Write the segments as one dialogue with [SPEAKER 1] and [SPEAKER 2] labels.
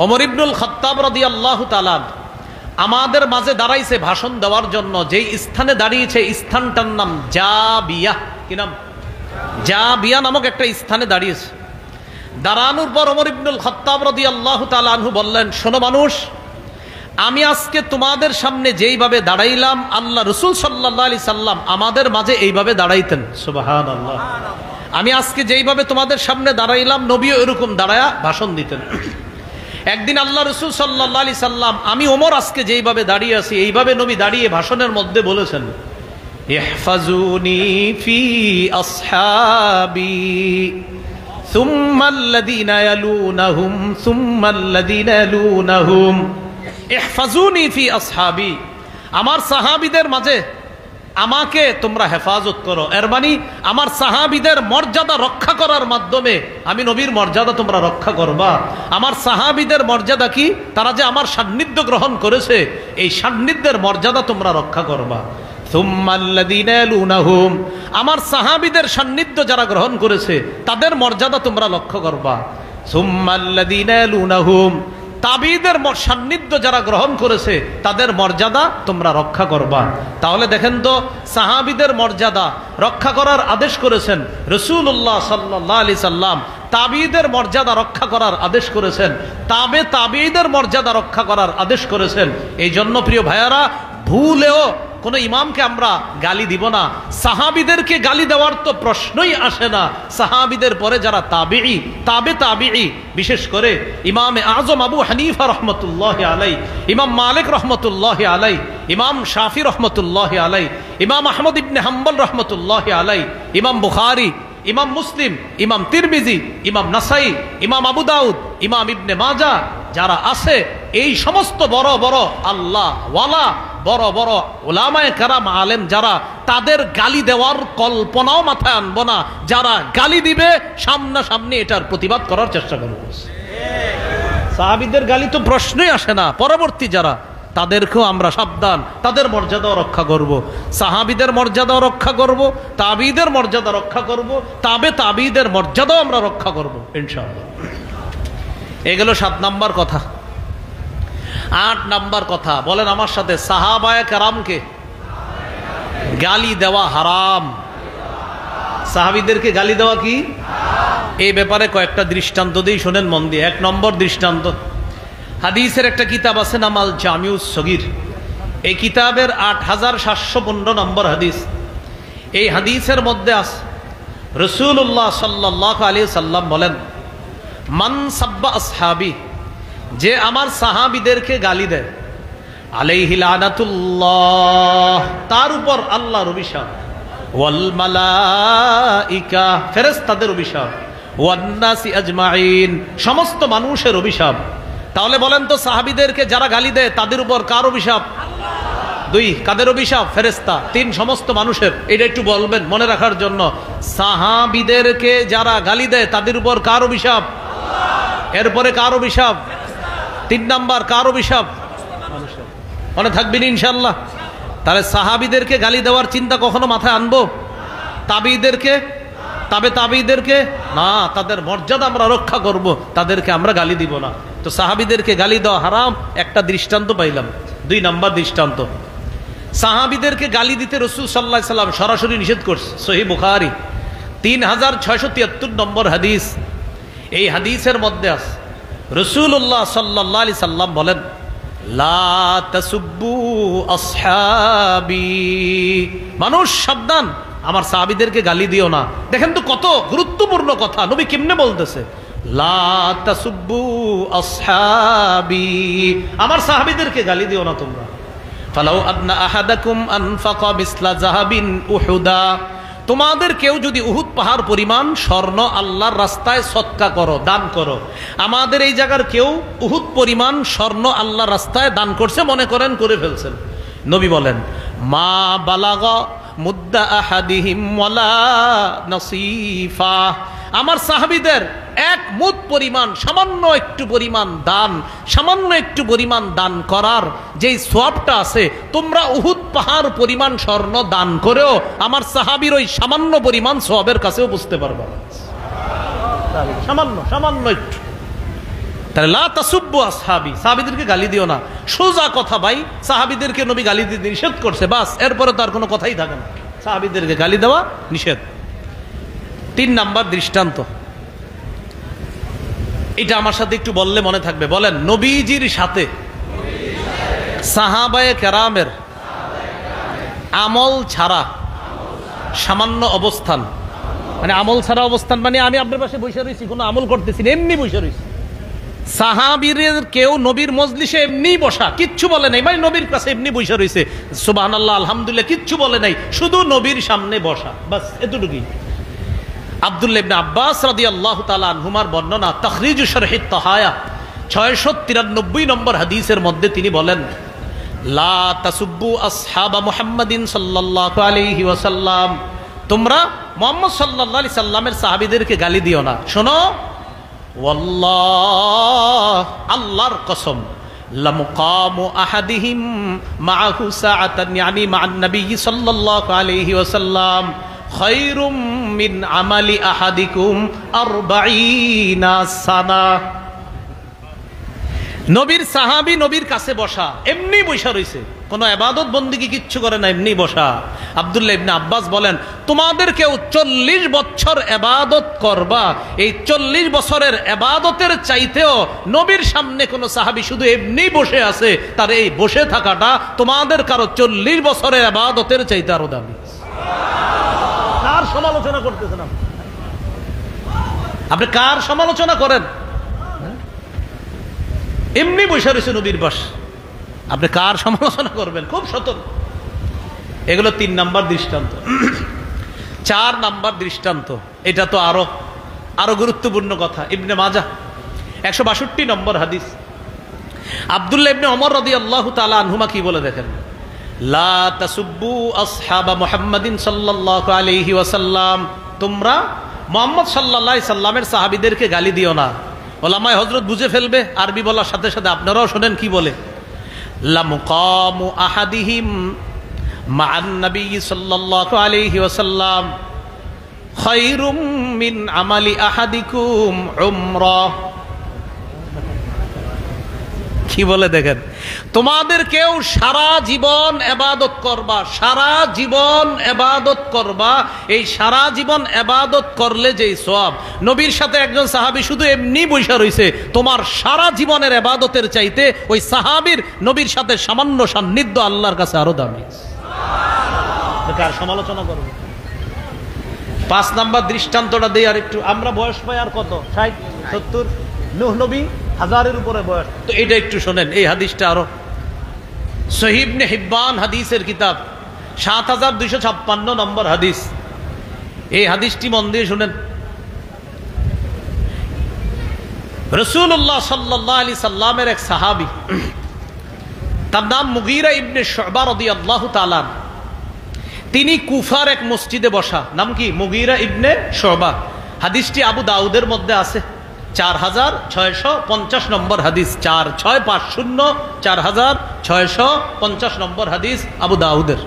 [SPEAKER 1] ওমর ইবনুল খাত্তাব রাদিয়াল্লাহু তাআলা আমাদের মাঝে দাঁড়াইছে ভাষণ দেওয়ার জন্য। যেই স্থানে দাঁড়িয়েছে স্থানটার নাম জাবিয়া। কি নাম? জাবিয়া নামক একটা স্থানে দাঁড়িয়েছে। দাঁড়ানোর পর ওমর ইবনুল খাত্তাব রাদিয়াল্লাহু তাআলা আনহু বললেন, শোনো মানুষ, আমি আজকে তোমাদের সামনে যেইভাবে দাঁড়াইলাম আল্লাহ রাসূল সাল্লাল্লাহু আলাইহি সাল্লাম আমাদের মাঝে এইভাবে দাঁড়াইতেন। সুবহানাল্লাহ। আমি আজকে যেইভাবে তোমাদের সামনে দাঁড়াইলাম নবীও এরকম দাঁড়ায়া ভাষণ দিতেন। একদিন আল্লাহ রাসূল সাল্লাল্লাহু আলাইহি সাল্লাম, আমি ওমর আজকে যেইভাবে দাঁড়িয়ে আছি এইভাবে নবী দাঁড়িয়ে ভাষণের মধ্যে বলেছেন, ইহফাজুনি ফি আসহাবি সুম্মা আল্লাযীনা ইয়ালুনাহুম সুম্মা আল্লাযীনা ইয়ালুনাহুম। ইহফাজুনি ফি আসহাবি, আমার সাহাবীদের মাঝে আমাকে তোমরা হেফাজত করো। এর মানে আমার সাহাবীদের মর্যাদা রক্ষা করার মাধ্যমে আমি নবীর মর্যাদা তোমরা রক্ষা করবা। আমার সাহাবীদের মর্যাদা কি? তারা যে আমার সান্নিধ্য গ্রহণ করেছে, এই সান্নিধ্যের মর্যাদা তোমরা রক্ষা করবা। সুম্মা আল্লাযীনা ইয়ালুনাহুম, আমার সাহাবীদের সান্নিধ্য যারা গ্রহণ করেছে তাদের মর্যাদা তোমরা লক্ষ্য করবা। সুম্মা আল্লাযীনা ইয়ালুনাহুম, তাবিদের সান্নিধ্য যারা গ্রহণ করেছে তাদের মর্যাদা তোমরা রক্ষা করবা। তাহলে দেখেন তো, সাহাবীদের মর্যাদা রক্ষা করার আদেশ করেছেন রাসূলুল্লাহ সাল্লাল্লাহু আলাইহি সাল্লাম, তাবিদের মর্যাদা রক্ষা করার আদেশ করেছেন, তাবিদের মর্যাদা রক্ষা করার আদেশ করেছেন। এই জন্য প্রিয় ভাইয়ারা, ভুলেও কোনো ইমামকে আমরা গালি দিব না। সাহাবীদেরকে গালি দেওয়ার তো প্রশ্নই আসে না। সাহাবীদের পরে যারা তাবিঈ, তাবিঈ, বিশেষ করে ইমামে আজম আবু হানিফা রহমতুল্লাহ আলাই, ইমাম মালিক রহমতুল্লাহ আলাই, ইমাম শাফি রহমতুল্লাহ আলাই, ইমাম আহমদ ইবনে হাম্বল রহমতুল্লাহ আলাই, ইমাম বুখারী, ইমাম মুসলিম, ইমাম তিরমিজি, ইমাম নাসাই, ইমাম আবু দাউদ, ইমাম ইবনে মাজা, যারা আছে এই সমস্ত বড় বড় আল্লাহ ওয়ালা, বড় বড় উলামায়ে কেরাম আলেম যারা, তাদের গালি দেওয়ার কল্পনাও মাথায় আনবো না। যারা গালি দিবে সামনাসামনি এটার প্রতিবাদ করার চেষ্টা করব। সাহাবীদের গালি তো প্রশ্নই আসে না। পরবর্তী যারা, তাদেরকেও আমরা সাবধান, তাদের মর্যাদাও রক্ষা করব। সাহাবীদের মর্যাদাও রক্ষা করব, তাবিদের মর্যাদা রক্ষা করব, তাবিদের মর্যাদাও আমরা রক্ষা করব ইনশাআল্লাহ। এগুলো 7 নাম্বার কথা। 8 নাম্বার কথা বলেন আমার সাথে, সাহাবায়ে কেরামকে গালি দেওয়া হারাম। সাহাবীদেরকে গালি দেওয়া কি? এই ব্যাপারে কয়েকটা দৃষ্টান্ত দিই, শোনেন মন দিয়ে। 1 নম্বর দৃষ্টান্ত, হাদিসের একটা কিতাব আছে নাম আল জামিউস সগীর। এই কিতাবের 8715 নম্বর হাদিস। এই হাদিসের মধ্যে আছে রাসূলুল্লাহ সাল্লাল্লাহু আলাইহি সাল্লাম বলেন, মান সাব্বা আসহাবি, যে আমার সাহাবীদেরকে গালি দেয়, আলাইহি লানাতুল্লাহ, তার উপর আল্লাহর অভিশাপ, ওয়াল মালাইকা, ফেরেশতাদের অভিশাপ, ওয়ান নাসি আজমাইন, সমস্ত মানুষের অভিশাপ। তাহলে বলেন তো, সাহাবীদেরকে যারা গালি দেয় তাদের উপর কার অভিশাপ? 2, কাদের অভিশাপ? ফেরেশতা। 3, সমস্ত মানুষের। এটা একটু বলবেন মনে রাখার জন্য। সাহাবীদেরকে যারা গালি দেয় তাদের উপর কার অভিশাপ? এরপরে কার অভিশাপ? 3 নাম্বার কার অভিশাপ? মানুষের। মনে থাকবেন ইনশাআল্লাহ। তাহলে সাহাবীদেরকে গালি দেওয়ার চিন্তা কখনো মাথায় আনবো? তাবিদেরকে, তাবিদেরকে না, তাদের মর্যাদা আমরা রক্ষা করব, তাদেরকে আমরা গালি দিব না। তো সাহাবীদেরকে গালি দেওয়া হারাম, একটা দৃষ্টান্ত পাইলাম। 2 নাম্বার দৃষ্টান্ত, সাহাবীদেরকে গালি দিতে রাসূল সাল্লাল্লাহু আলাইহি সাল্লাম সরাসরি নিষেধ করছে। সহিহ বুখারী 3673 নম্বর হাদিস। এই হাদিসের মধ্যে আছে রাসূলুল্লাহ সাল্লাল্লাহু আলাইহি সাল্লাম বলেন, লা তাসুব্বু আসহাবি, মানুষ সাবধান, আমার সাহাবীদেরকে গালি দিও না। দেখেন তো কত গুরুত্বপূর্ণ কথা নবী কেমনে বলতেছে, লা তাসুব্বু আসহাবি, আমার সাহাবীদেরকে গালি দিও না তোমরা। ফালাউ আদনা আহাদাকুম আনফাকা মিসলা যাহাবিন উহুদা, তোমাদের কেউ যদি উহুদ পাহাড় পরিমাণ স্বর্ণ আল্লাহর রাস্তায় সদকা করো, দান করো। আমাদের এই জায়গার কেউ উহুদ পরিমাণ স্বর্ণ আল্লাহর রাস্তায় দান করছে, মনে করেন করে ফেলছেন। নবী বলেন, মা বালাগা মুদ্দা আহাদিহিম ওয়ালা নাসিফা, আমার সাহাবীদের 1 মুদ পরিমাণ, সামান্য একটু পরিমাণ দান, সামান্য একটু পরিমাণ দান করার যেই সওয়াবটা আছে, তোমরা উহুদ পাহাড় পরিমাণ স্বর্ণ দান করেও আমার সাহাবীর ওই সামান্য পরিমাণ সওয়াবের কাছেও বুঝতে পারবে না। সামান্য একটু। তাহলে লা তাসুব্বু আসহাবি, সাহাবীদেরকে গালি দিও না। সোজা কথা ভাই, সাহাবীদেরকে নবী গালি দিতে নিষেধ করছে, বাস, এরপরে তো আর কোনো কথাই থাকে না, সাহাবীদেরকে গালি দেওয়া নিষেধ। 3 নাম্বার দৃষ্টান্ত, এটা আমার সাথে একটু বললে মনে থাকবে, বলেন। নবীজির সাথে সাহাবায়ে কেরামের আমল ছাড়া সামান্য অবস্থান, মানে আমল ছাড়া অবস্থান মানে আমি আপনার পাশে বসে রয়েছি, কোনো আমল করতেছি না, এমনি বসে রয়েছি। সাহাবীদের কেউ নবীর মজলিসে এমনি বসা, কিচ্ছু বলে নাই, মানে নবীর কাছে এমনি বসে রয়েছে, সুবহানাল্লাহ আলহামদুলিল্লাহ কিচ্ছু বলে নাই, শুধু নবীর সামনে বসা, বাস এতটুকুই। আব্দুল্লাহ ইবনে আব্বাস রাদিয়াল্লাহু তাআলা আনহুমার বর্ণনা, তাখরিজ শরহিত তাহায়া 693 নম্বর হাদিসের মধ্যে তিনি বলেন, লা তাসুব্বু আসহাবা মুহাম্মাদিন সাল্লাল্লাহু আলাইহি ওয়াসাল্লাম, তোমরা মুহাম্মদ সাল্লাল্লাহু আলাইহি সাল্লামের সাহাবীদেরকে গালি দিও না। শোনো, ওয়াল্লাহ, আল্লাহর কসম, লামুকামু আহাদিহিম মাআহু সাআতান, ইয়ানি মা'আন নবী সাল্লাল্লাহু আলাইহি ওয়াসাল্লাম খায়রুম মিন আমালি আহাদিকুম 40 সানা। নবীর সাহাবী নবীর কাছে বসা, এমনি বসা রয়েছে, কোনো ইবাদত বন্দেগী কিচ্ছু করে না, এমনি বসা। আব্দুল্লাহ ইবনে আব্বাস বলেন, তোমাদের কেউ 40 বছর ইবাদত করবা, এই 40 বছরের ইবাদতের চাইতেও নবীর সামনে কোনো সাহাবী শুধু এমনি বসে আছে, তার এই বসে থাকাটা তোমাদের কারো 40 বছরের ইবাদতের চাইতে আরো দামি। কার সমালোচনা করতেছেন আপনি? কার সমালোচনা করেন? এমনি বসে রয়েছে নবীর পাশ, আপনি কার সমালোচনা করবেন? খুব সতর্ক। এগুলো 3 নাম্বার দৃষ্টান্ত। 4 নাম্বার দৃষ্টান্ত, এটা তো আরো গুরুত্বপূর্ণ কথা। ইবনে মাজাহ 162 নম্বর হাদিস, আব্দুল্লাহ ইবনে ওমর রাদিয়াল্লাহু তাআলা আনহুমা কি বলে দেখেন, লা তাসুব্বু আসহাবা মুহাম্মাদিন সাল্লাল্লাহু আলাইহি ওয়াসাল্লাম, তোমরা মুহাম্মদ সাল্লাল্লাহু আলাইহি সাল্লামের সাহাবীদেরকে গালি দিও না। ওলামায়ে হযরত বুঝে ফেলবে, আরবি বলার সাথে সাথে আপনারাও শুনেন কি বলে, লামুকামু আহাদিহিম মা'আন নবী সাল্লাল্লাহু আলাইহি ওয়াসাল্লাম খায়রুম মিন আমালি আহাদিকুম উমরাহ। কি বলে দেখেন, তোমাদের কেউ সারা জীবন ইবাদত করবা, সারা জীবন ইবাদত করবা, এই সারা জীবন ইবাদত করলে যেই সওয়াব, নবীর সাথে একজন সাহাবী শুধু এমনি বসে রইছে, তোমার সারা জীবনের ইবাদতের চাইতে ওই সাহাবীর নবীর সাথে সামান্য সান্নিধ্য আল্লাহর কাছে আরো দামি। কার সমালোচনা করবে? 5 নাম্বার দৃষ্টান্তটা দেই আর একটু। আমরা বয়স পাই আর কত, 60 70, নূহ নবী 1000-এর উপরে বয়স, তো এটা একটু শোনেন। এই হাদিসটা আরো সহিহ ইবনে হিব্বান হাদিসের কিতাব 7256 নম্বর হাদিস। এই হাদিসটি মন দিয়ে শুনেন। রাসূলুল্লাহ সাল্লাল্লাহু আলাইহি সাল্লামের এক সাহাবী, তার নাম মুগীরা ইবনে শুবা রাদিয়াল্লাহু তাআলা, তিনি কুফার এক মসজিদে বসা। নাম কি? মুগীরা ইবনে শুবা। হাদিসটি আবু দাউদের মধ্যে আছে, 4650 নম্বর হাদিস, 4650 4650 নম্বর হাদিস আবু দাউদের।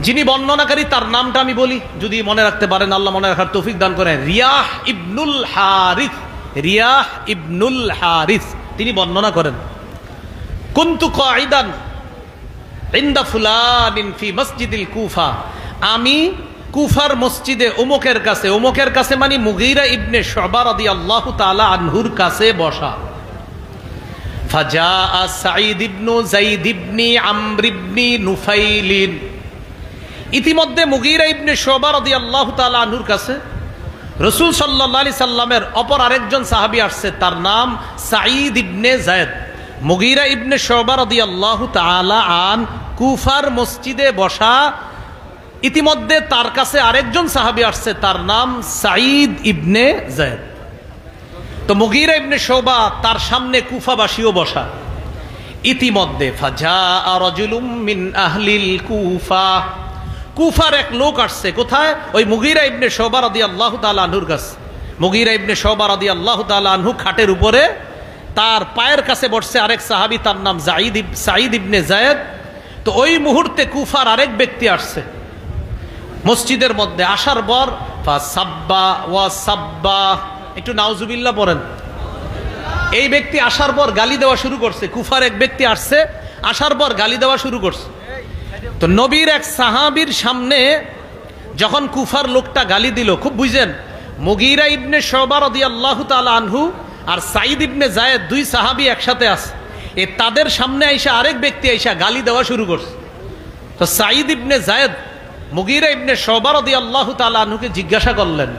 [SPEAKER 1] যিনি বর্ণনাকারী তার নামটা আমি বলি, যদি মনে রাখতে পারেন আল্লাহ মনে রাখার তৌফিক দান করেন। রিয়াহ ইবনুল হারিস, রিয়াহ ইবনুল হারিস তিনি বর্ণনা করেন, কুনতু কাঈদান ইনদা ফুলানিন ফি মসজিদিল কুফা, আমি কুফার মসজিদে অমুকের কাছে মানে মুগীরা ইবনে শুবা রাদিয়াল্লাহু তাআলা আনহুর কাছে বসা। ফাজাআ সাঈদ ইবনু যায়েদ ইবনি আমর ইবনি নুফাইল, ইতিমধ্যে মুগীরা ইবনে শুবা রাদিয়াল্লাহু তাআলা আনহুর কাছে রাসূল সাল্লাল্লাহু আলাইহি সাল্লামের অপর আরেকজন সাহাবী আসছে, তার নাম সাঈদ ইবনে যায়েদ। মুগীরা ইবনে শুবা রাদিয়াল্লাহু তাআলা আন কুফার মসজিদে বসা, ইতিমধ্যে তার কাছে আরেকজন সাহাবী আসছে, তার নাম সাঈদ ইবনে যায়েদ। তো মুগীরা ইবনে শুবা তার সামনে কুফাবাসীও বসা। ইতিমধ্যে ফাজাআ রাজুলুম মিন আহলিল কুফা, কুফার এক লোক আসছে কোথায়? ওই মুগীরা ইবনে শুবা রাদিয়াল্লাহু তাআলা আনহুর কাছে। মুগীরা ইবনে শুবা রাদিয়াল্লাহু তাআলা আনহু খাটের উপরে, তার পায়ের কাছে বসছে আরেক সাহাবী, তার নাম সাঈদ ইবনে যায়েদ। তো ওই মুহূর্তে কুফার আরেক ব্যক্তি আসছে মসজিদের মধ্যে। আসার পর ফাসাব্বা ওয়া সাব্বা, একটু নাউজুবিল্লাহ পড়েন। এই ব্যক্তি আসার পর গালি দেওয়া শুরু করছে। কুফার এক ব্যক্তি আসছে, আসার পর গালি দেওয়া শুরু করছে। তো নবীর এক সাহাবীর সামনে যখন কুফার লোকটা গালি দিল, খুব বুঝেন, মুগীরা ইবনে শুবা রাদিয়াল্লাহু তাআলা আনহু আর সাঈদ ইবনে যায়েদ, দুই সাহাবী একসাথে আছে। তাদের সামনে আইসা আরেক ব্যক্তি আইসা গালি দেওয়া শুরু করছে। তো সাঈদ ইবনে যায়েদ মুগীরা ইবনে শুবা রাদিয়াল্লাহু তাআলা আনহুকে জিজ্ঞাসা করলেন,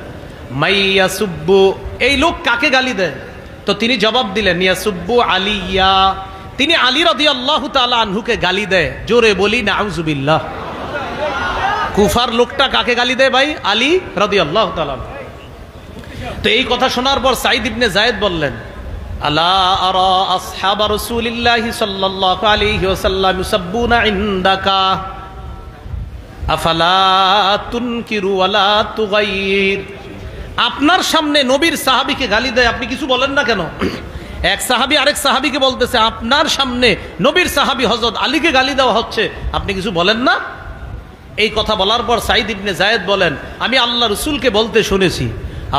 [SPEAKER 1] মাইয়াসুব্বু, এই লোক কাকে গালি দেয়? তো তিনি জবাব দিলেন, ইয়াসুব্বু আলিয়া, তিনি আলী রাদিয়াল্লাহু তাআলা আনহুকে গালি দেয়। জোরে বলি নাউজুবিল্লাহ। কুফার লোকটা কাকে গালি দেয় ভাই? আলী রাদিয়াল্লাহু তাআলা। তো এই কথা শোনার পর সাঈদ ইবনে যায়েদ বললেন, আলা আরা আসহাব রাসূলিল্লাহি সাল্লাল্লাহু আলাইহি ওয়াসাল্লাম ইউসাব্বুনা ইনদাকা আফালা তুনকিরু ওয়ালা তুগাইর। আপনার সামনে নবীর সাহাবীকে গালি দেয়, আপনি কিছু বলেন না কেন? এক সাহাবী আরেক সাহাবীকে বলতেছে, আপনার সামনে নবীর সাহাবী হযরত আলীকে গালি দেওয়া হচ্ছে, আপনি কিছু বলেন না? এই কথা বলার পর সাঈদ ইবনে যায়েদ বলেন, আমি আল্লাহ রাসূলকে বলতে শুনেছি,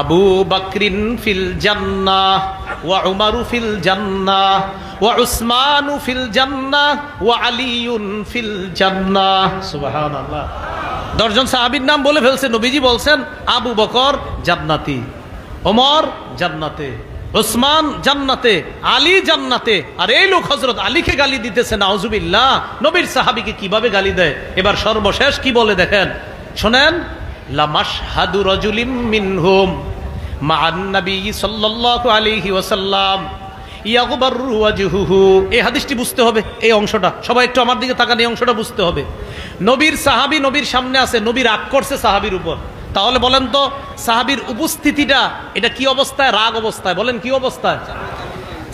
[SPEAKER 1] আবু বকরিন ফিল জান্নাহ ওয়া উমারু ফিল জান্নাহ ওয়া উসমানু ফিল জান্নাহ ওয়া আলিয়ুন ফিল জান্নাহ। সুবহানাল্লাহ। 10 জন সাহাবীর নাম বলে ফেলছে। নবীজি বলছেন আবু বকর জান্নাতি, ওমর জান্নাতে, উসমান জান্নাতে, আলী জান্নাতে। আর এই লোক হযরত আলীকে গালি দিতেছে, নাউজুবিল্লাহ। নবীর সাহাবীকে কিভাবে গালি দেয়? এবার সর্বশেষ কি বলে দেখেন, শুনেন। লামাশহাদু রাজুলিম মিনহুম মা'আন নবী সাল্লাল্লাহু আলাইহি ওয়াসাল্লাম ইয়াগবারু ওয়াজহুহু। এই হাদিসটি বুঝতে হবে, এই অংশটা সবাই একটু আমার দিকে তাকান, এই অংশটা বুঝতে হবে। নবীর সাহাবী নবীর সামনে আছে, নবী রাগ করছে সাহাবীর উপর। তাহলে বলেন তো সাহাবীর উপস্থিতিটা এটা কি অবস্থায়? রাগ অবস্থায়। বলেন কি অবস্থায়?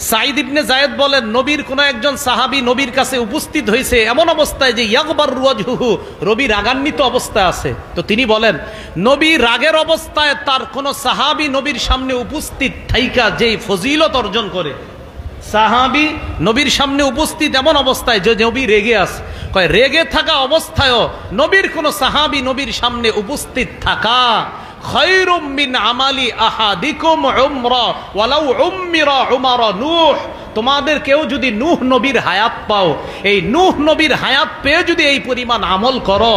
[SPEAKER 1] সাঈদ ইবনে যায়েদ বলেন, নবীর কোন একজন সাহাবী নবীর কাছে উপস্থিত হয়েছে এমন অবস্থায় যে ইয়াগবার ওয়াজহুহু, নবী রাগান্বিত অবস্থায় আছে। তো তিনি বলেন, নবী রাগের অবস্থায় তার কোন সাহাবী নবীর সামনে উপস্থিত থাইকা যেই ফজিলত অর্জন করে, সাহাবী নবীর সামনে উপস্থিত এমন অবস্থায় যে নবী রেগে আছে, কয় রেগে থাকা অবস্থায়ও নবীর কোন সাহাবী নবীর সামনে উপস্থিত থাকা খায়রুম মিন আমালি আহাদিকুম উমরা ওয়ালাউ উম্মিরা উমারা নূহ। তোমাদের কেউ যদি নূহ নবীর হায়াত পাও, এই নূহ নবীর হায়াত পেয়ে যদি এই পরিমাণ আমল করো,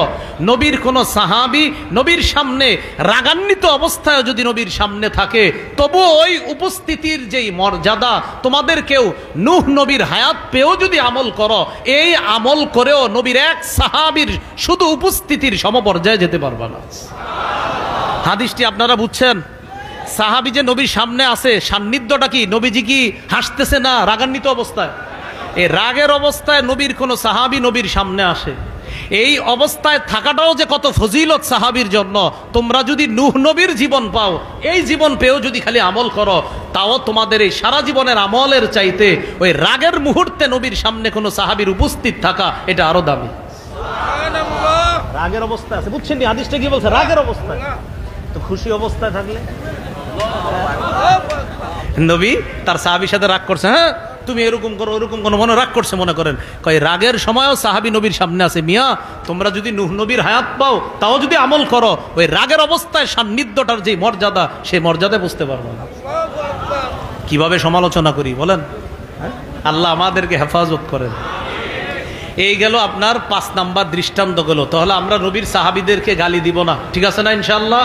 [SPEAKER 1] নবীর কোন সাহাবী নবীর সামনে রাগান্বিত অবস্থায় যদি নবীর সামনে থাকে, তবু ওই উপস্থিতির যেই মর্যাদা, তোমাদের কেউ নূহ নবীর হায়াত পেয়েও যদি আমল করো, এই আমল করেও নবীর এক সাহাবীর শুধু উপস্থিতির সমপর্যায়ে যেতে পারবে না। হাদিসটি আপনারা বুঝছেন? সাহাবী যে নবীর সামনে আছে, সান্নিধ্যটা কি? নবীজি কি হাসতেছে না রাগান্বিত অবস্থায়? এই রাগের অবস্থায় নবীর কোন সাহাবী নবীর সামনে আসে, এই অবস্থায় থাকাটাও যে কত ফজিলত সাহাবীর জন্য। তোমরা যদি নূহ নবীর জীবন পাও, এই জীবন পেয়েও যদি খালি আমল করো, তাও তোমাদের এই সারা জীবনের আমলের চাইতে ওই রাগের মুহূর্তে নবীর সামনে কোন সাহাবীর উপস্থিত থাকা এটা আরো দামি। রাগের অবস্থায় আছে, বুঝছেন? হাদিসটা কি বলছে? রাগের অবস্থায়। তো খুশি অবস্থায় থাকলে নবী তার সাহাবীর সাথে রাগ করছে, হ্যাঁ তুমি এরকম করো ওরকম কোনো, মনে রাগ করছে মনে করেন, কয় রাগের সময়ও সাহাবী নবীর সামনে আছে, মিয়া তোমরা যদি নূহ নবীর হায়াত পাও তাও যদি আমল করো, ওই রাগের অবস্থায় সান্নিধ্যটার যে মর্যাদা, সেই মর্যাদায় বুঝতে পারবো না। কিভাবে সমালোচনা করি বলেন? আল্লাহ আমাদেরকে হেফাজত করেন। এই গেল আপনার 5 নাম্বার দৃষ্টান্ত গেল। তাহলে আমরা নবীর সাহাবীদেরকে গালি দিব না, ঠিক আছে না? ইনশাআল্লাহ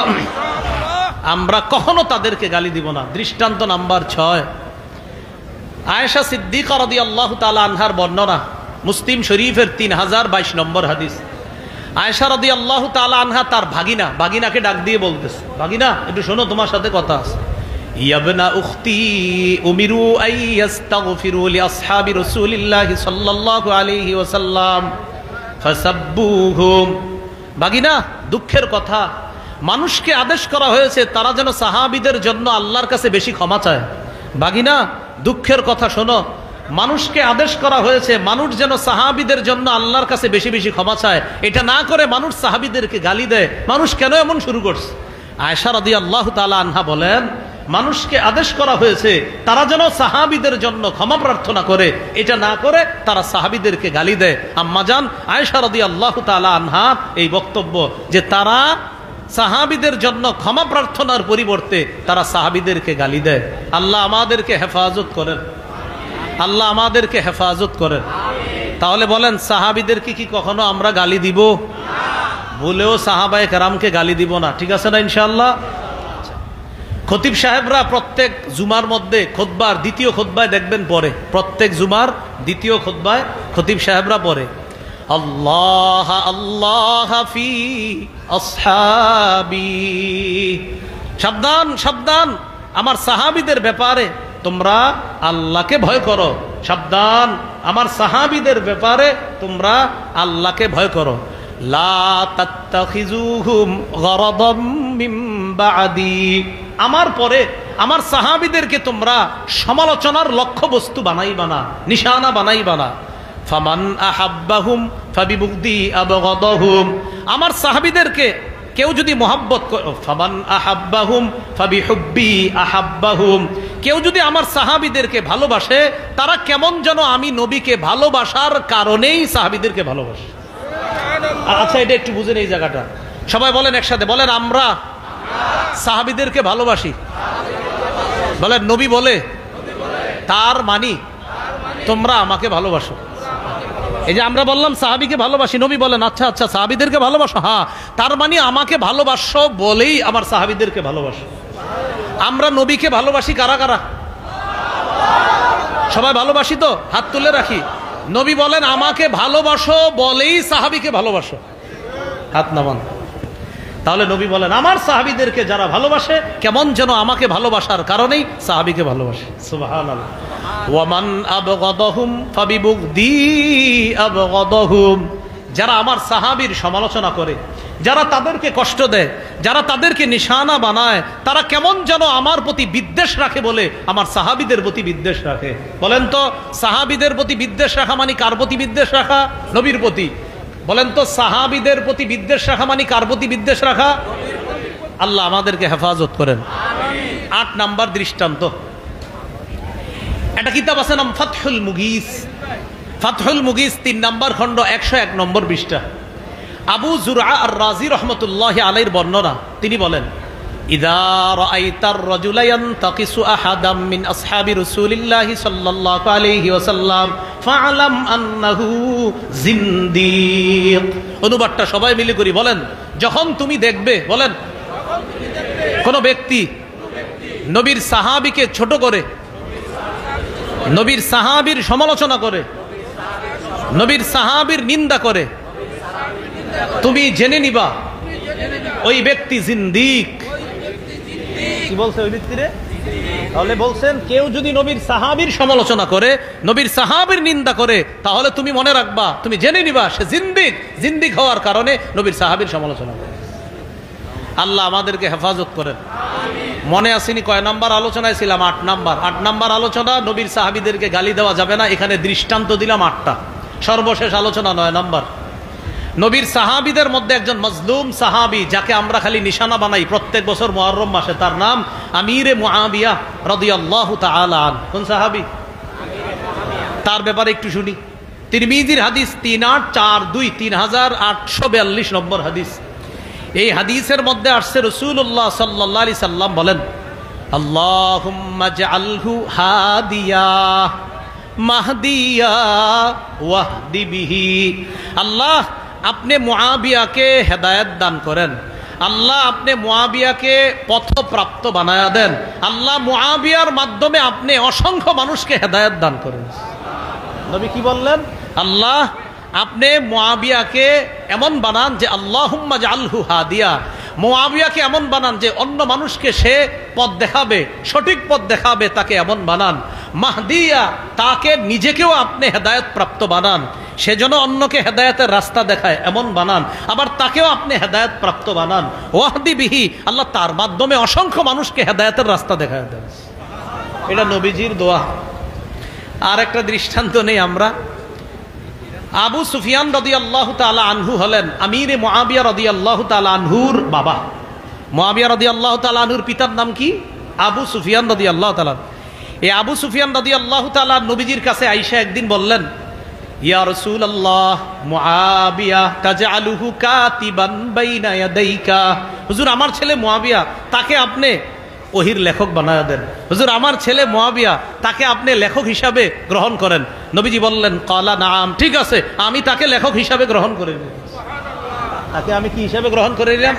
[SPEAKER 1] আমরা কখনো তাদেরকে গালি দিব না। দৃষ্টান্ত নাম্বার 6, আয়েশা সিদ্দিকা রাদিয়াল্লাহু তাআলা আনহার বর্ণনা, মুসলিম শরীফের 3022 নম্বর হাদিস। আয়েশা রাদিয়াল্লাহু তাআলা আনহা তার ভাগিনাকে ডাক দিয়ে বলতেছে, ভাগিনা একটু শোনো, তোমার সাথে কথা আছে। ইয়াবনা উখতি উমিরু আইয়াস্তাগফিরু লিআসহাবি রাসূলিল্লাহি সাল্লাল্লাহু আলাইহি ওয়াসাল্লাম ফাসাব্বুহুম। ভাগিনা, দুঃখের কথা, মানুষকে আদেশ করা হয়েছে তারা যেন সাহাবীদের জন্য আল্লাহর কাছে বেশি ক্ষমা চায়। ভাগিনা, দুঃখের কথা শোনো, মানুষকে আদেশ করা হয়েছে মানুষ যেন সাহাবীদের জন্য আল্লাহর কাছে বেশি বেশি ক্ষমা চায়। এটা না করে মানুষ সাহাবীদেরকে গালি দেয়। মানুষ কেন এমন শুরু করছে? আয়েশা রাদিয়াল্লাহু তাআলা আনহা বলেন, মানুষকে আদেশ করা হয়েছে তারা যেন সাহাবীদের জন্য ক্ষমা প্রার্থনা করে, এটা না করে তারা সাহাবীদেরকে গালি দেয়। আম্মাজান আয়েশা রাদিয়াল্লাহু তাআলা আনহা এই বক্তব্য যে তারা সাহাবীদের জন্য ক্ষমা প্রার্থনার পরিবর্তে তারা সাহাবীদেরকে গালি দেয়। আল্লাহ আমাদেরকে হেফাজত করেন, আল্লাহ আমাদেরকে হেফাজত করেন। তাহলে বলেন, সাহাবীদেরকে কি কখনো আমরা গালি দিব? ভুলেও সাহাবায়ে কেরামকে গালি দিব না, ঠিক আছে না ইনশাআল্লাহ? খতিব সাহেবরা প্রত্যেক জুমার মধ্যে খুতবার দ্বিতীয় খুতবায় দেখবেন পরে, প্রত্যেক জুমার দ্বিতীয় খুতবায় খতিব সাহেবরা পরে আল্লাহ আল্লাহ ফি আসহাবি, সাবধান সাবধান আমার সাহাবীদের ব্যাপারে তোমরা আল্লাহকে ভয় করো, সাবধান আমার সাহাবীদের ব্যাপারে তোমরা আল্লাহকে ভয় করো। লা তাত্তাখিজুহুম গরাদাম মিন বাদি, আমার পরে আমার সাহাবীদেরকে তোমরা সমালোচনার লক্ষ্যবস্তু বানাইবা না, নিশানা বানাইবা না। ফামান আহাব্বাহুম ফাবিবুগদি আবগাদাহুম, আমার সাহাবীদেরকে কেউ যদি মহব্বত করে, ফামান আহাব্বাহুম ফাবিহুব্বি আহাব্বাহুম, কেউ যদি আমার সাহাবীদেরকে ভালোবাসে তারা কেমন যেন আমি নবীকে ভালোবাসার কারণেই সাহাবীদেরকে ভালোবাসে। আচ্ছা, এটা একটু বুঝেন এই জায়গাটা, সবাই বলেন একসাথে, বলেন আমরা সাহাবীদেরকে ভালোবাসি। বলেন নবী বলে তার মানি তোমরা আমাকে ভালোবাসো। এই যে আমরা বললাম সাহাবীকে ভালোবাসি, নবী বলেন আচ্ছা আচ্ছা সাহাবীদেরকে ভালোবাসো, হ্যাঁ তার মানে আমাকে ভালোবাসো বলেই আমার সাহাবীদেরকে ভালোবাসো। আমরা নবীকে ভালোবাসি কারা কারা? সবাই ভালোবাসি তো? হাত তুলে রাখি। নবী বলেন আমাকে ভালোবাসো বলেই সাহাবীকে ভালোবাসো, হাত নামান। তাহলে নবী বলেন আমার সাহাবীদেরকে যারা ভালোবাসে কেমন যেন আমাকে ভালোবাসার কারণেই সাহাবীকে ভালোবাসে। সুবহানাল্লাহ। ওয়ামান আবগাদাহুম ফাবিবুগদি আবগাদাহুম, যারা আমার সাহাবীর সমালোচনা করে, যারা তাদেরকে কষ্ট দেয়, যারা তাদেরকে নিশানা বানায়, তারা কেমন যেন আমার প্রতি বিদ্বেষ রাখে বলে আমার সাহাবীদের প্রতি বিদ্বেষ রাখে। বলেন তো সাহাবীদের প্রতি বিদ্বেষ রাখা মানে কার প্রতি বিদ্বেষ রাখা? নবীর প্রতি। বলেন তো সাহাবীদের প্রতি বিদ্বেষ রাখা মানে কার প্রতি বিদ্বেষ রাখা? আল্লাহ আমাদেরকে হেফাজত করেন। 8 নাম্বার দৃষ্টান্ত, একটা কিতাব আছে নাম ফাতহুল মুগীস। ফাতহুল মুগীস 3 নাম্বার খণ্ড 101 নম্বর পৃষ্ঠা। আবু যুরআ আর রাজি রহমতুল্লাহি আলাইহির বর্ণনা, তিনি বলেন ইযা রাআইতার রাজুলা ইয়ানতাকিসু আহাদাম মিন আসহাবি রাসূলিল্লাহি সাল্লাল্লাহু আলাইহি ওয়াসাল্লাম ফাআলাম আন্নাহু জিন্দিক। অনুবাদটা সবাই মিলে করি, বলেন যখন তুমি দেখবে, বলেন কোন ব্যক্তি নবীর সাহাবীকে ছোট করে, নবীর সাহাবীর সমালোচনা করে, নবীর সাহাবীর নিন্দা করে, তুমি জেনে নিবা ওই ব্যক্তি জিন্দিক। কি বলছে ওই ব্যক্তিরে? তাহলে বলছেন কেউ যদি নবীর সাহাবীর সমালোচনা করে, নবীর সাহাবীর নিন্দা করে, তাহলে তুমি মনে রাখবা, তুমি জেনে নিবা সে জিন্দিক। জিন্দিক হওয়ার কারণে নবীর সাহাবীর সমালোচনা করে। আল্লাহ আমাদেরকে হেফাজত করেন। মনে আসেনি কয় নাম্বার আলোচনায় ছিলাম? 8 নাম্বার। 8 নাম্বার আলোচনা, নবীর সাহাবীদেরকে গালি দেওয়া যাবে না। এখানে দৃষ্টান্ত দিলাম 8টা। সর্বশেষ আলোচনা 9 নাম্বার। নবীর সাহাবীদের মধ্যে একজন মজলুম সাহাবী যাকে আমরা খালি নিশানা বানাই প্রত্যেক বছর মুহররম মাসে, তার নাম আমিরে মুআবিয়া রাদিয়াল্লাহু তাআলা আন। কোন সাহাবী? তার ব্যাপারে একটু শুনি। তিরমিজির হাদিস 3842, 3842 নম্বর হাদিস। এই হাদিসের মধ্যে আসছে রাসূলুল্লাহ সাল্লাল্লাহু আলাইহি সাল্লাম বলেন আল্লাহুম্মা জাআলহু হাদিয়া মাহদিয়া ওয়াহদি বিহি। আল্লাহ আপনি মুআবিয়াকে হেদায়েত দান করেন, আল্লাহ আপনি মুআবিয়াকে পথপ্রাপ্ত বানায়া দেন, আল্লাহ মুআবিয়ার মাধ্যমে আপনি অসংখ্য মানুষকে হেদায়েত দান করেন। নবী কি বললেন? আল্লাহ আপনি মুআবিয়াকে এমন বানান যে আল্লাহুম্মা জাআলহু হাদিয়া, মুআবিয়াকে এমন বানান যে অন্য মানুষকে সে পথ দেখাবে, সঠিক পথ দেখাবে, তাকে এমন বানান। মাহদিয়া, তাকে নিজেকেও আপনি হেদায়েত প্রাপ্ত বানান, সেজন্য অন্যকে হেদায়েতের রাস্তা দেখায় এমন বানান, আবার তাকেও আপনি হেদায়েত প্রাপ্ত বানান। ওয়াহদি বিহি, আল্লাহ তার মাধ্যমে অসংখ্য মানুষকে হেদায়েতের রাস্তা দেখায় দেন। এটা নবীজির দোয়া। আর একটা দৃষ্টান্ত নেই আমরা। আবু সুফিয়ান রাদিয়াল্লাহু তাআলা আনহু হলেন আমিরে মুআবিয়া রাদিয়াল্লাহু তাআলা আনহুর বাবা। মুআবিয়া রাদিয়াল্লাহু তাআলা আনহুর পিতার নাম কি? আবু সুফিয়ান রাদিয়াল্লাহু তাআলা। এই আবু সুফিয়ান রাদিয়াল্লাহু তাআলা নবীজির কাছে আয়েশা একদিন বললেন, ইয়া রাসূলুল্লাহ মুআবিয়া তাজআলুহু কাতিবান বাইনা ইয়াদাইকা হুজুর আমার ছেলে মুআবিয়া, তাকে আপনি ওহির লেখক বানায়া দেন। হুজুর আমার ছেলে মুআবিয়া, তাকে আপনি লেখক হিসাবে গ্রহণ করেন। নবীজি বললেন ক্বালা নাআম, ঠিক আছে আমি তাকে লেখক হিসাবে গ্রহণ করে নিলাম। তাকে আমি কি হিসাবে গ্রহণ করে নিলাম?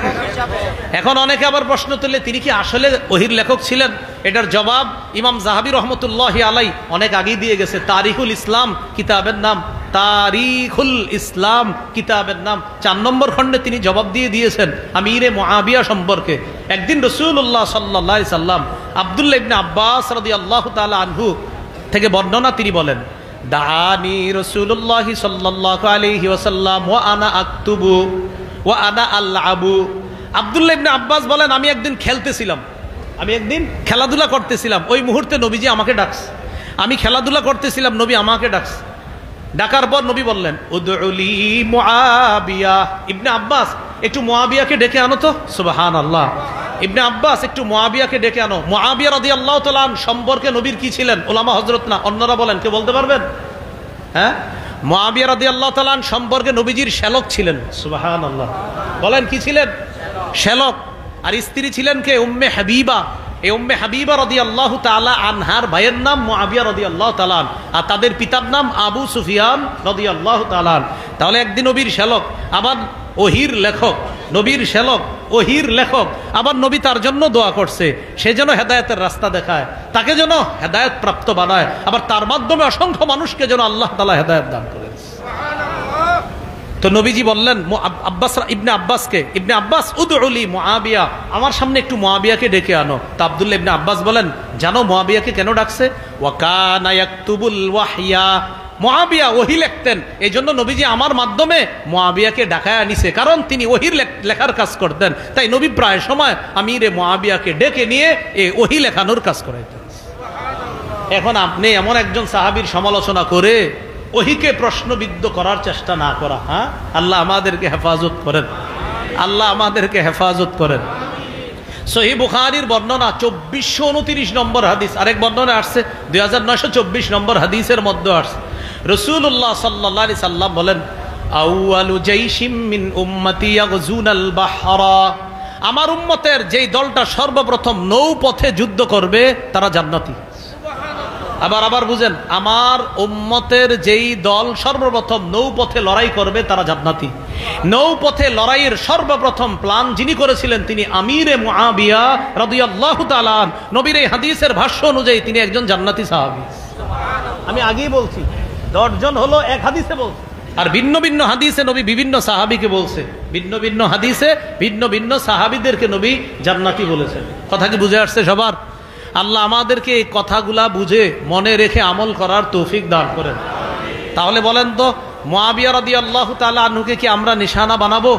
[SPEAKER 1] এখন অনেকে আবার প্রশ্ন তুললে তিনি কি আসলে ওহির লেখক ছিলেন? এটার জবাব ইমাম যাহাবী রহমতুল্লাহি আলাই অনেক আগেই দিয়ে গেছে। তারিখুল ইসলাম কিতাবের নাম, তারিখুল ইসলাম কিতাবের নাম 4 নম্বর খণ্ডে তিনি জবাব দিয়ে দিয়েছেন আমিরে মুআবিয়া সম্পর্কে। একদিন রাসূলুল্লাহ সাল্লাল্লাহু আলাইহি সাল্লাম আব্দুল্লাহ ইবনে আব্বাস রাদিয়াল্লাহু তাআলা আনহু থেকে বর্ণনা, তিনি বলেন দাআনি রাসূলুল্লাহ সাল্লাল্লাহু আলাইহি ওয়াসাল্লাম ওয়া আনা আকতুবু ওয়া আনা আলআবু। আব্দুল্লাহ ইবনে আব্বাস বলেন আমি একদিন খেলতেছিলাম, আমি একদিন খেলাধুলা করতেছিলাম, ওই মুহূর্তে নবীজি আমাকে ডাকছে। আমি খেলাধুলা করতেছিলাম, নবী আমাকে ডাকছে। ডাকার পর নবী বললেন উদউলি মুআবিয়া। ইবনে আব্বাস একটু মুআবিয়াকে ডেকে আনো তো। সুবহানাল্লাহ। ইবনে আব্বাস একটু মুআবিয়াকে ডেকে আনো। মুআবিয়া রাদিয়াল্লাহু তাআলা সম্পর্কে নবীর কি ছিলেন? ওলামা হযরত না, অন্যরা বলেন, কে বলতে পারবেন? হ্যাঁ, মুআবিয়া রাদিয়াল্লাহু তাআলা সম্পর্কে নবীজির শ্যালক ছিলেন। সুবহানাল্লাহ। বলেন কি ছিলেন? শ্যালক। আর স্ত্রী ছিলেন কে? উম্মে হাবিবা। এই উম্মে হাবিবা রাদিয়াল্লাহু তাআলা আনহার ভাইয়ের নাম মুআবিয়া রাদিয়াল্লাহু তাআলা, আর তাদের পিতার নাম আবু সুফিয়ান রাদিয়াল্লাহু তাআলা। তাহলে একদিন নবীর শ্যালক, আবার ওহির লেখক। নবীর শ্যালক, ওহির লেখক, আবার নবী তার জন্য দোয়া করছে সে যেন হেদায়েতের রাস্তা দেখায়, তাকে যেন হেদায়েত প্রাপ্ত বানায়, আবার তার মাধ্যমে অসংখ্য মানুষকে যেন আল্লাহ তাআলা হেদায়েত দান করেন। তো নবীজি বললেন আব্বাস ইবনে আব্বাসকে, ইবনে আব্বাস উদউলি মুআবিয়া, আমার সামনে একটু মুআবিয়াকে ডেকে আনো। তা আব্দুল্লাহ ইবনে আব্বাস বলেন জানো মুআবিয়াকে কেন ডাকছে? ওয়া কানা ইয়াকতুবুল ওয়াহইয়া, মুআবিয়া ওহী লিখতেন, এই জন্য নবীজি আমার মাধ্যমে মুআবিয়াকে ডাকায় আনিছে, কারণ তিনি ওহীর লেখার কাজ করতেন। তাই নবী প্রায় সময় আমিরে মুআবিয়াকে ডেকে নিয়ে এই ওহী লেখানোর কাজ করাইতেন। এখন আপনি এমন একজন সাহাবীর সমালোচনা করে ওহিকে প্রশ্নবিদ্ধ করার চেষ্টা না করা। হ্যাঁ, আল্লাহ আমাদেরকে হেফাজত করেন, আল্লাহ আমাদেরকে হেফাজত করেন। সহিহ বুখারীর বর্ণনা 2429 নম্বর হাদিস, আরেক বর্ণনা আসছে 2924 নম্বর হাদিসের মধ্যে আসছে রাসূলুল্লাহ সাল্লাল্লাহু আলাইহি সাল্লাম বলেন আউয়ালু জাইশিম মিন উম্মতি ইয়াগজুনাল বাহরা, আমার উম্মতের যেই দলটা সর্বপ্রথম নৌপথে যুদ্ধ করবে তারা জান্নাতি। আবার বুঝেন, আমার উম্মতের যেই দল সর্বপ্রথম নৌপথে লড়াই করবে তারা জান্নাতি। নৌপথে লড়াইয়ের সর্বপ্রথম প্ল্যান যিনি করেছিলেন তিনি আমিরে মুআবিয়া রাদিয়াল্লাহু তাআলা। নবীর এই হাদিসের ভাষ্য অনুযায়ী তিনি একজন জান্নাতি সাহাবী। আমি আগেই বলছি 10 জন হলো এক হাদিসে বলছে, আর ভিন্ন ভিন্ন হাদিসে নবী বিভিন্ন সাহাবীকে বলছে, ভিন্ন ভিন্ন হাদিসে ভিন্ন ভিন্ন সাহাবীদেরকে নবী জান্নাতি বলেছেন। কথা কি বুঝে আসছে সবার? আল্লাহ আমাদেরকে এই কথাগুলা বুঝে মনে রেখে আমল করার তৌফিক দান করেন। তাহলে বলেন তো মুআবিয়া রাদিয়াল্লাহু তাআলা আনহুকে কি আমরা নিশানা বানাবো?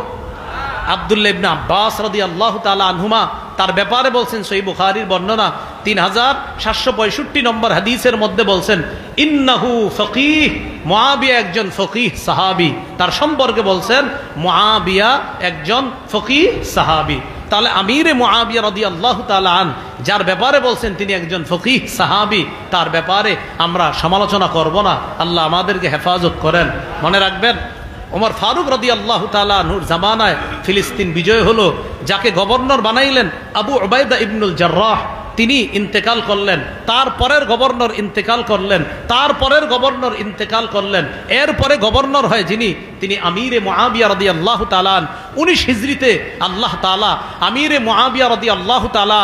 [SPEAKER 1] আব্দুল্লাহ ইবনে আব্বাস রাদিয়াল্লাহু তাআলা আনহুমা তার ব্যাপারে বলছেন, সহিহ বুখারীর বর্ণনা 3765 নম্বর হাদিসের মধ্যে বলছেন ইন্নাহু ফকিহ, মুআবিয়া একজন ফকিহ সাহাবী। তার সম্পর্কে বলছেন মুআবিয়া একজন ফকিহ সাহাবী। তাহলে আমিরে মুআবিয়া রাদিয়াল্লাহু তাআলা আন যার ব্যাপারে বলছেন তিনি একজন ফকিহ সাহাবী, তার ব্যাপারে আমরা সমালোচনা করব না। আল্লাহ আমাদেরকে হেফাজত করেন। মনে রাখবেন ওমর ফারুক রাদিয়াল্লাহু তাআলা আনহুর জামানায় ফিলিস্তিন বিজয় হলো, যাকে গভর্নর বানাইলেন আবু উবাইদা ইবনুল জাররাহ, তিনি ইন্তেকাল করলেন। তারপরের গভর্নর ইন্তেকাল করলেন, তারপরের গভর্নর ইন্তেকাল করলেন। এরপরে গভর্নর হয় যিনি, তিনি আমিরে মুআবিয়া রাদিয়াল্লাহু তাআলা। 19 হিজরিতে আল্লাহ তাআলা আমিরে মুআবিয়া রাদিয়াল্লাহু তাআলা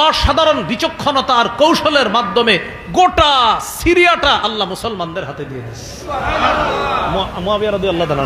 [SPEAKER 1] অসাধারণ বিচক্ষণতা আর কৌশলের মাধ্যমে গোটা সিরিয়াটা আল্লাহ মুসলমানদের হাতে দিয়ে দিয়েছে। মুআবিয়া রাদিয়াল্লাহু তাআলা,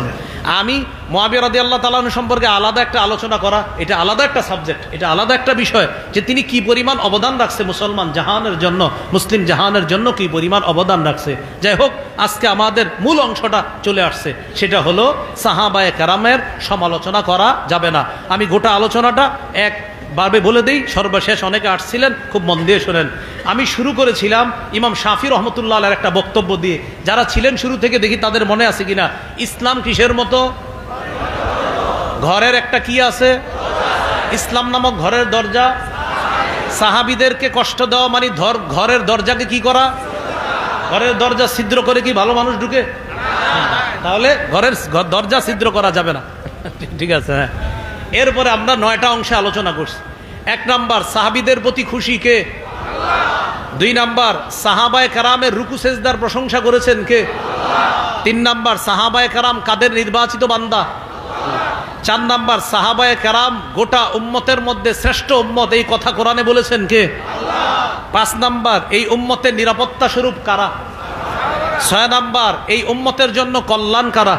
[SPEAKER 1] আমি মুআবিয়া রাদিয়াল্লাহু তাআলা সম্পর্কে আলাদা একটা আলোচনা করা, এটা আলাদা একটা সাবজেক্ট, এটা আলাদা একটা বিষয়, যে তিনি কি পরিমাণ অবদান রাখছে মুসলমান জাহানের জন্য, মুসলিম জাহানের জন্য কি পরিমাণ অবদান রাখছে। যাই হোক, আজকে আমাদের মূল অংশটা চলে আসছে, সেটা হলো সাহাবায়ে কেরামের সমালোচনা করা যাবে না। আমি গোটা আলোচনাটা একভাবে বলে দেই, সর্বশেষ অনেকে আসছিলেন, খুব মন দিয়ে শোনেন। আমি শুরু করেছিলাম ইমাম শাফি রহমতুল্লাহ আলাইহির একটা বক্তব্য দিয়ে। যারা ছিলেন শুরু থেকে দেখি তাদের মনে আছে কিনা, ইসলাম কিসের মতো? ঘরের একটা কি আছে? ইসলাম নামক ঘরের দরজা। সাহাবীদেরকে কষ্ট দেওয়া মানে ঘরের দরজাকে কি করা? ঘরের দরজা ছিদ্র করে কি ভালো মানুষ ঢুকে? তাহলে ঘরের দরজা ছিদ্র করা যাবে না। ঠিক আছে, হ্যাঁ। এরপরে আমরা 9টা অংশে আলোচনা করছি। 1 নাম্বার সাহাবীদের প্রতি খুশি কে? আল্লাহ। 2 নাম্বার সাহাবায়ে কেরামের রুকু সেজদার প্রশংসা করেছেন কে? আল্লাহ। 3 নাম্বার সাহাবায়ে কেরাম কাদের নির্বাচিত বান্দা? আল্লাহ। 4 নাম্বার সাহাবায়ে কেরাম গোটা উম্মতের মধ্যে শ্রেষ্ঠ উম্মত, এই কথা কোরআনে বলেছেন কে? আল্লাহ। 5 নাম্বার এই উম্মতের নিরাপত্তা স্বরূপ কারা? 6 নাম্বার এই উম্মতের জন্য কল্যাণ কারা?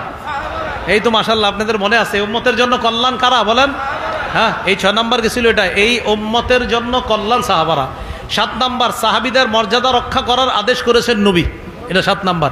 [SPEAKER 1] এই তো মাশাআল্লাহ আপনাদের মনে আছে, উম্মতের জন্য কল্যাণ কারা বলেন? হ্যাঁ, এই 6 নাম্বার গেছিল এটা, এই উম্মতের জন্য কল্যাণ সাহাবারা। 7 নাম্বার সাহাবীদের মর্যাদা রক্ষা করার আদেশ করেছেন নবী, এটা 7 নাম্বার।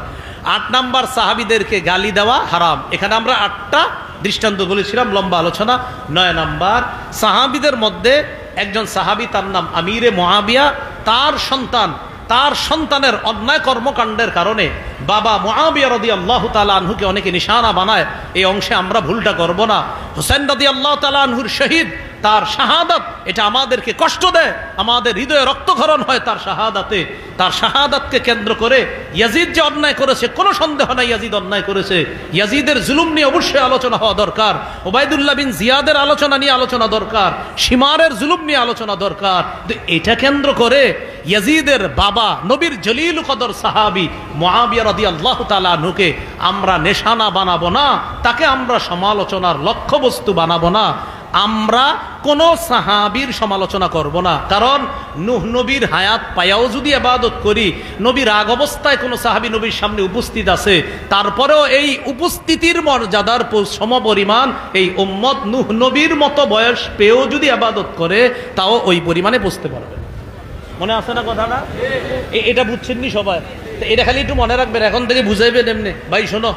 [SPEAKER 1] 8 নাম্বার সাহাবীদেরকে গালি দেওয়া হারাম, এখানে আমরা 8টা দৃষ্টান্ত বলেছিলাম, লম্বা আলোচনা। 9 নাম্বার সাহাবীদের মধ্যে একজন সাহাবী, তার নাম আমিরে মুআবিয়া, তার সন্তানের অন্যায় কর্মকাণ্ডের কারণে বাবা মুআবিয়া রাদিয়াল্লাহু তাআলা আনহুকে অনেকে নিশানা বানায়। এই অংশে আমরা ভুলটা করব না। হুসাইন রাদিয়াল্লাহু তাআলা আনহুর শহীদ, তার শাহাদাত, এটা আমাদেরকে কষ্ট দেয়, আমাদের হৃদয়ে রক্তক্ষরণ হয় তার শাহাদাতে। তার শাহাদাতকে কেন্দ্র করে ইয়াজিদ যে অন্যায় করেছে, কোনো সন্দেহ নাই ইয়াজিদ অন্যায় করেছে। ইয়াজিদের জুলুম নিয়ে অবশ্যই আলোচনা হওয়া দরকার, ওবায়দুল্লাহ বিন জিয়াদের আলোচনা নিয়ে আলোচনা দরকার, শিমারের জুলুম নিয়ে আলোচনা দরকার। এটা কেন্দ্র করে ইয়াজিদের বাবা নবীর জলিল কদর সাহাবী মুআবিয়া রাদিয়াল্লাহু তাআলা আনহুকে আমরা নিশানা বানাবো না, তাকে আমরা সমালোচনার লক্ষ্যবস্তু বানাবো না, আমরা কোন সাহাবীর সমালোচনা করব না। কারণ নূহ নবীর হায়াত পায়াও যদি ইবাদত করি, নবীর রাগ অবস্থায় কোন সাহাবী নবীর সামনে উপস্থিত আছে, তারপরেও এই উপস্থিতির মর্যাদার সমপরিমাণ এই উম্মত নূহ নবীর মতো বয়স পেয়েও যদি ইবাদত করে, তাও ওই পরিমাণে বুঝতে পারবে। মনে আছে না কথাটা? এটা বুঝছেন নি সবাই? এটা খালি একটু মনে রাখবেন, এখন থেকে বুঝাইবেন এমনি। ভাই শোনো,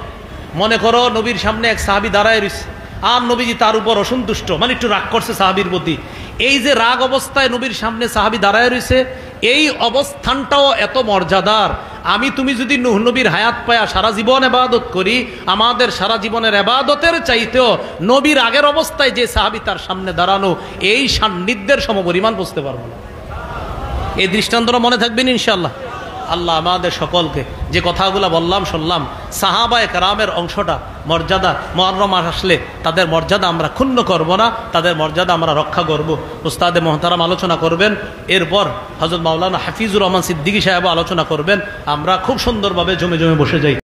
[SPEAKER 1] মনে করো নবীর সামনে এক সাহাবী দাঁড়ায় রয়েছে, আর নবীজি তার উপর অসন্তুষ্ট, মানে একটু রাগ করছে সাহাবীর প্রতি। এই যে রাগ অবস্থায় নবীর সামনে সাহাবী দাঁড়ায় রয়েছে, এই অবস্থানটাও এত মর্যাদার। তুমি যদি নূহ নবীর হায়াত পায়া সারা জীবন ইবাদত করি, আমাদের সারা জীবনের ইবাদতের চাইতেও নবীর আগের অবস্থায় যে সাহাবী তার সামনে দাঁড়ানো, এই সান্নিধ্যের সমপরিমাণ বুঝতে পারবো না। এই দৃষ্টান্তটা মনে থাকবেন ইনশাআল্লাহ। আল্লাহ আমাদের সকলকে যে কথাগুলো বললাম শুনলাম, সাহাবায়ে কেরামের অংশটা মর্যাদা, মুহররম মাস আসলে তাদের মর্যাদা আমরা ক্ষুণ্ণ করব না, তাদের মর্যাদা আমরা রক্ষা করব। উস্তাদে মোহতারাম আলোচনা করবেন, এরপর হযরত মাওলানা হাফিজুর রহমান সিদ্দিকী সাহেব আলোচনা করবেন। আমরা খুব সুন্দরভাবে জমে জমে বসে যাই।